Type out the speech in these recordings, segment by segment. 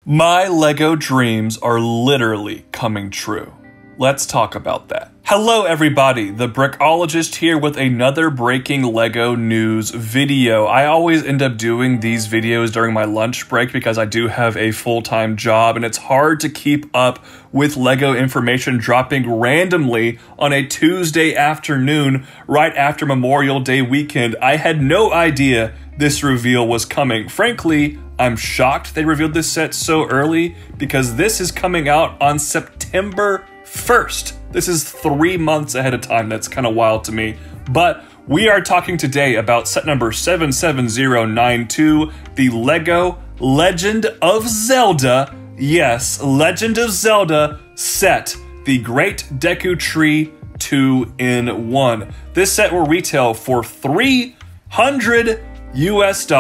My Lego dreams are literally coming true. Let's talk about that. Hello everybody, the Brickologist here with another breaking Lego news video. I always end up doing these videos during my lunch break because I do have a full-time job and it's hard to keep up with Lego information dropping randomly on a Tuesday afternoon right after Memorial Day weekend. I had no idea this reveal was coming. Frankly, I'm shocked they revealed this set so early because this is coming out on September 1st. This is 3 months ahead of time. That's kind of wild to me. But we are talking today about set number 77092, the Lego Legend of Zelda. Yes, Legend of Zelda set, the Great Deku Tree 2-in-1. This set will retail for $300 US.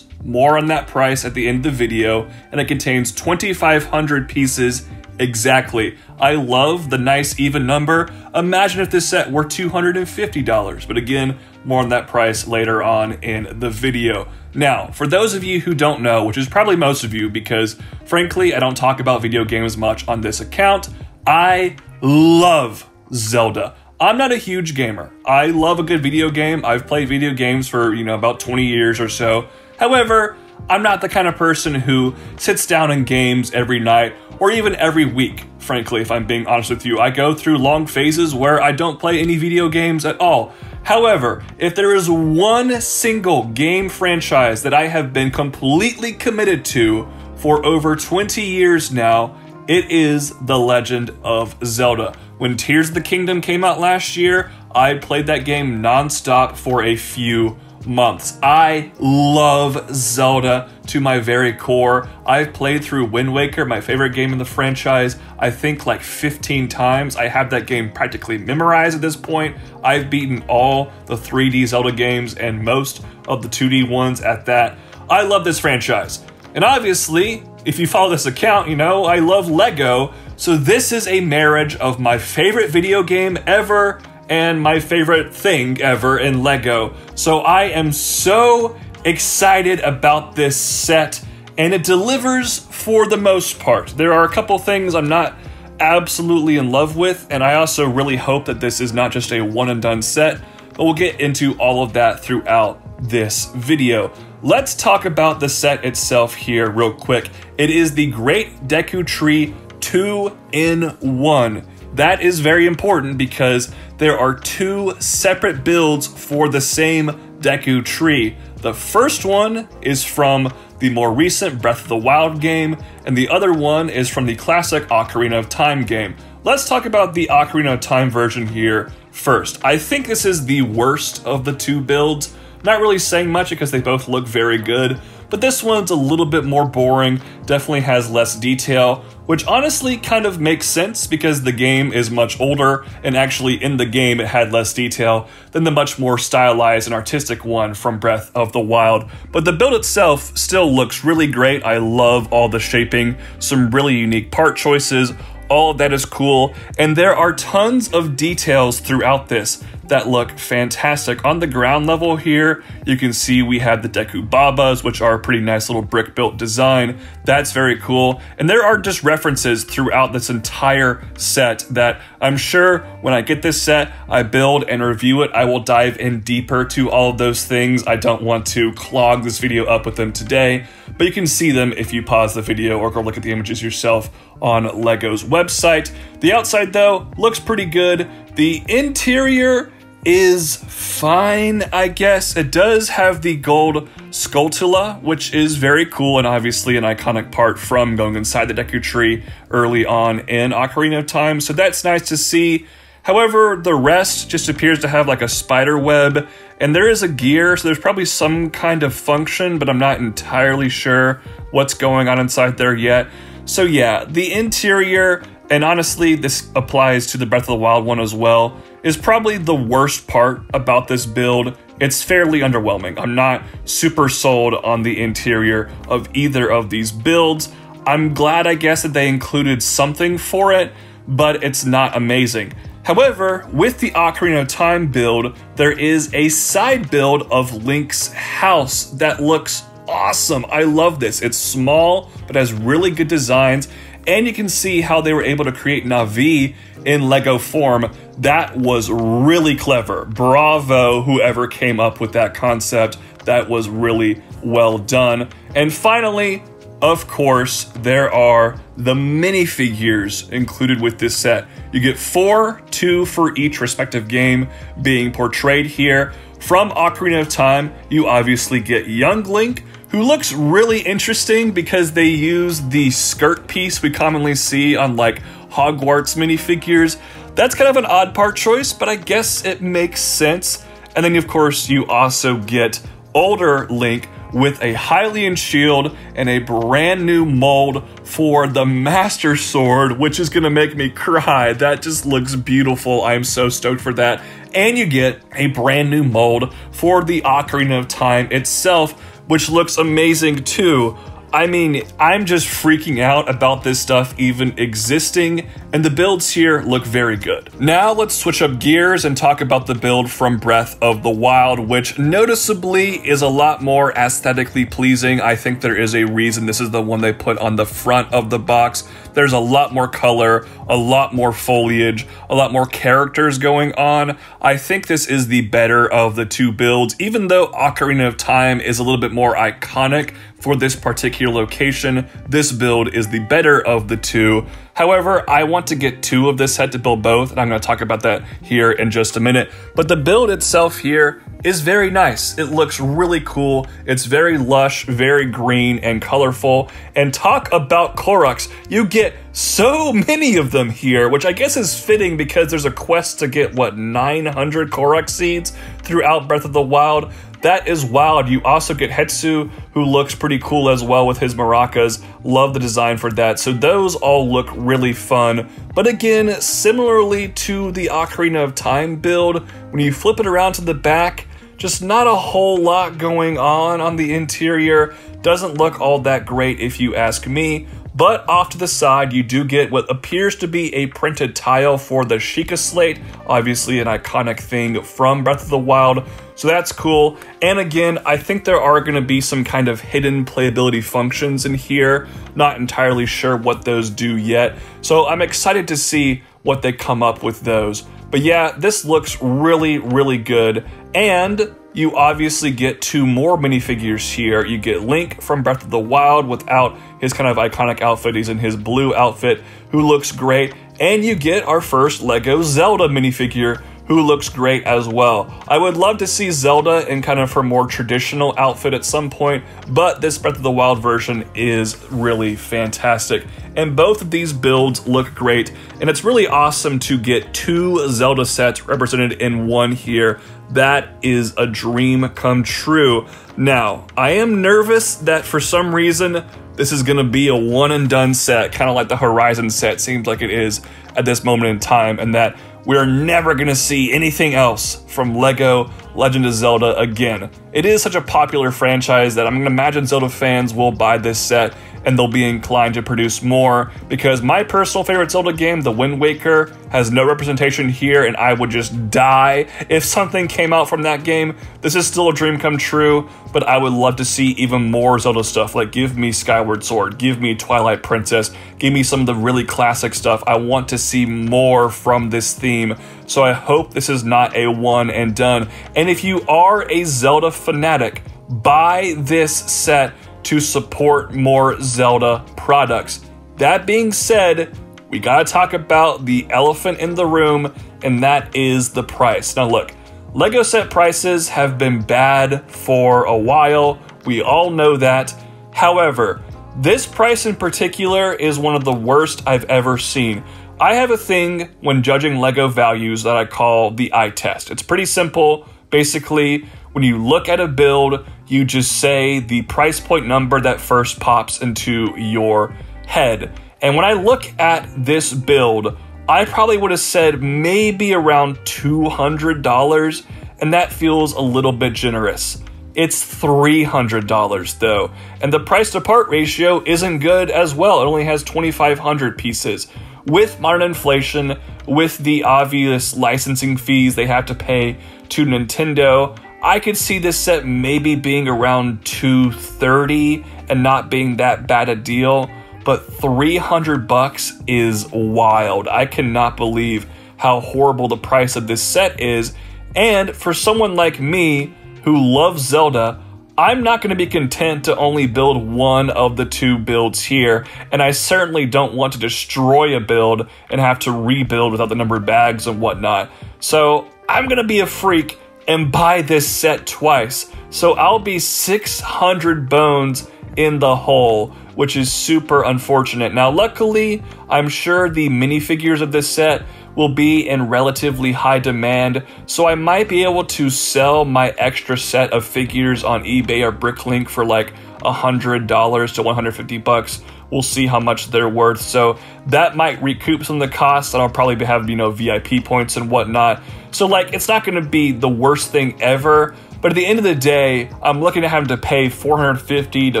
More on that price at the end of the video, and it contains 2,500 pieces exactly. I love the nice even number. Imagine if this set were $250, but again, more on that price later on in the video. Now, for those of you who don't know, which is probably most of you because frankly, I don't talk about video games much on this account, I love Zelda. I'm not a huge gamer. I love a good video game. I've played video games for, about 20 years or so. However, I'm not the kind of person who sits down and games every night or even every week, frankly, if I'm being honest with you. I go through long phases where I don't play any video games at all. However, if there is one single game franchise that I have been completely committed to for over 20 years now, it is The Legend of Zelda. When Tears of the Kingdom came out last year, I played that game nonstop for a few months. I love Zelda to my very core. I've played through Wind Waker, my favorite game in the franchise, I think like 15 times. I have that game practically memorized at this point. I've beaten all the 3D Zelda games and most of the 2D ones at that. I love this franchise. And obviously, if you follow this account, I love Lego. So this is a marriage of my favorite video game ever and my favorite thing ever in Lego. So I am so excited about this set, and it delivers for the most part. There are a couple things I'm not absolutely in love with, and I also really hope that this is not just a one and done set, but we'll get into all of that throughout this video. Let's talk about the set itself here real quick. It is the Great Deku Tree 2-in-1. That is very important because there are two separate builds for the same Deku Tree. The first one is from the more recent Breath of the Wild game, and the other one is from the classic Ocarina of Time game. Let's talk about the Ocarina of Time version here first. I think this is the worst of the two builds. Not really saying much because they both look very good, but this one's a little bit more boring, definitely has less detail, which honestly kind of makes sense because the game is much older, and actually in the game it had less detail than the much more stylized and artistic one from Breath of the Wild. But the build itself still looks really great. I love all the shaping, some really unique part choices, all of that is cool, and there are tons of details throughout this that look fantastic. On the ground level here, you can see we have the Deku Babas, which are a pretty nice little brick-built design. That's very cool. And there are just references throughout this entire set that I'm sure when I get this set, I build and review it, I will dive in deeper to all of those things. I don't want to clog this video up with them today, but you can see them if you pause the video or go look at the images yourself on Lego's website. The outside, though, looks pretty good. The interior is fine, I guess. It does have the gold Skulltula, which is very cool and obviously an iconic part from going inside the Deku Tree early on in Ocarina of Time, so that's nice to see. However, the rest just appears to have like a spider web, and there is a gear, so there's probably some kind of function, but I'm not entirely sure what's going on inside there yet. So yeah, the interior, and honestly, this applies to the Breath of the Wild one as well, is probably the worst part about this build. It's fairly underwhelming. I'm not super sold on the interior of either of these builds. I'm glad, I guess, that they included something for it, but it's not amazing. However, with the Ocarina of Time build, there is a side build of Link's house that looks awesome. I love this. It's small, but has really good designs. And you can see how they were able to create Na'vi in Lego form. That was really clever. Bravo, whoever came up with that concept. That was really well done. And finally, of course, there are the minifigures included with this set. You get 4, 2 for each respective game being portrayed here. From Ocarina of Time, you obviously get Young Link, who looks really interesting because they use the skirt piece we commonly see on like Hogwarts minifigures. That's kind of an odd part choice, but I guess it makes sense. And then of course you also get older Link with a Hylian shield and a brand new mold for the Master Sword, which is gonna make me cry. That just looks beautiful. I'm so stoked for that. And you get a brand new mold for the Ocarina of Time itself, which looks amazing too. I mean, I'm just freaking out about this stuff even existing, and the builds here look very good. Now let's switch up gears and talk about the build from Breath of the Wild, which noticeably is a lot more aesthetically pleasing. I think there is a reason this is the one they put on the front of the box. There's a lot more color, a lot more foliage, a lot more characters going on. I think this is the better of the two builds, even though Ocarina of Time is a little bit more iconic for this particular location. This build is the better of the two. However, I want to get 2 of this set to build both, and I'm going to talk about that here in just a minute. But the build itself here is very nice. It looks really cool. It's very lush, very green and colorful. And talk about Koroks. You get so many of them here, which I guess is fitting because there's a quest to get, what, 900 Korok seeds throughout Breath of the Wild. That is wild. You also get Hetsu, who looks pretty cool as well with his maracas. Love the design for that. So those all look really fun. But again, similarly to the Ocarina of Time build, when you flip it around to the back, just not a whole lot going on the interior. Doesn't look all that great if you ask me. But off to the side, you do get what appears to be a printed tile for the Sheikah Slate, obviously an iconic thing from Breath of the Wild, so that's cool. And again, I think there are going to be some kind of hidden playability functions in here. Not entirely sure what those do yet, so I'm excited to see what they come up with those. But yeah, this looks really, really good. And you obviously get 2 more minifigures here. You get Link from Breath of the Wild without his kind of iconic outfit. He's in his blue outfit, who looks great. And you get our first Lego Zelda minifigure, who looks great as well. I would love to see Zelda in kind of her more traditional outfit at some point, but this Breath of the Wild version is really fantastic. And both of these builds look great, and it's really awesome to get 2 Zelda sets represented in one here. That is a dream come true. Now, I am nervous that for some reason, this is gonna be a one and done set, kind of like the Horizon set seems like it is at this moment in time, and that we're never gonna see anything else from Lego Legend of Zelda again. It is such a popular franchise that I'm gonna imagine Zelda fans will buy this set and they'll be inclined to produce more, because my personal favorite Zelda game, The Wind Waker, has no representation here, and I would just die if something came out from that game. This is still a dream come true, but I would love to see even more Zelda stuff. Like, give me Skyward Sword, give me Twilight Princess, give me some of the really classic stuff. I want to see more from this theme, so I hope this is not a one and done. And if you are a Zelda fanatic, buy this set to support more Zelda products. That being said, we gotta talk about the elephant in the room, and that is the price. Now look, Lego set prices have been bad for a while. We all know that. However, this price in particular is one of the worst I've ever seen. I have a thing when judging Lego values that I call the eye test. It's pretty simple. Basically, when you look at a build, you just say the price point number that first pops into your head. And when I look at this build, I probably would have said maybe around $200, and that feels a little bit generous. It's $300 though, and the price to part ratio isn't good as well. It only has 2,500 pieces. With modern inflation, with the obvious licensing fees they have to pay to Nintendo, I could see this set maybe being around $230 and not being that bad a deal, but $300 is wild. I cannot believe how horrible the price of this set is, and for someone like me who loves Zelda, I'm not going to be content to only build one of the two builds here, and I certainly don't want to destroy a build and have to rebuild without the numbered bags and whatnot. So I'm going to be a freak and buy this set twice. So I'll be 600 bones in the hole, which is super unfortunate. Now, luckily, I'm sure the minifigures of this set will be in relatively high demand, so I might be able to sell my extra set of figures on eBay or Bricklink for like $100 to $150. We'll see how much they're worth, so that might recoup some of the costs, and I'll probably have, you know, VIP points and whatnot. So like, it's not going to be the worst thing ever, but at the end of the day, I'm looking at having to pay $450 to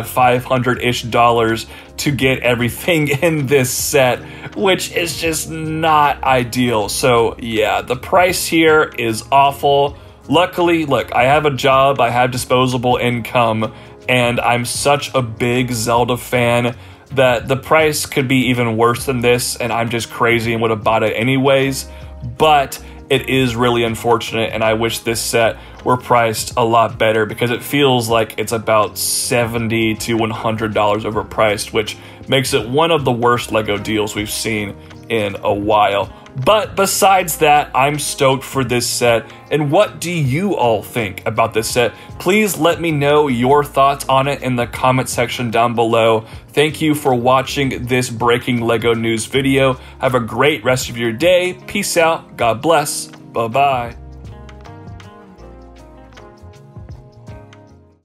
$500-ish to get everything in this set, which is just not ideal. So yeah, the price here is awful. Luckily, look, I have a job, I have disposable income, and I'm such a big Zelda fan that the price could be even worse than this, and I'm just crazy and would have bought it anyways. But it is really unfortunate, and I wish this set were priced a lot better, because it feels like it's about $70 to $100 overpriced, which makes it one of the worst LEGO deals we've seen in a while. But besides that, I'm stoked for this set. And what do you all think about this set? Please let me know your thoughts on it in the comment section down below. Thank you for watching this breaking LEGO news video. Have a great rest of your day. Peace out. God bless. Bye-bye.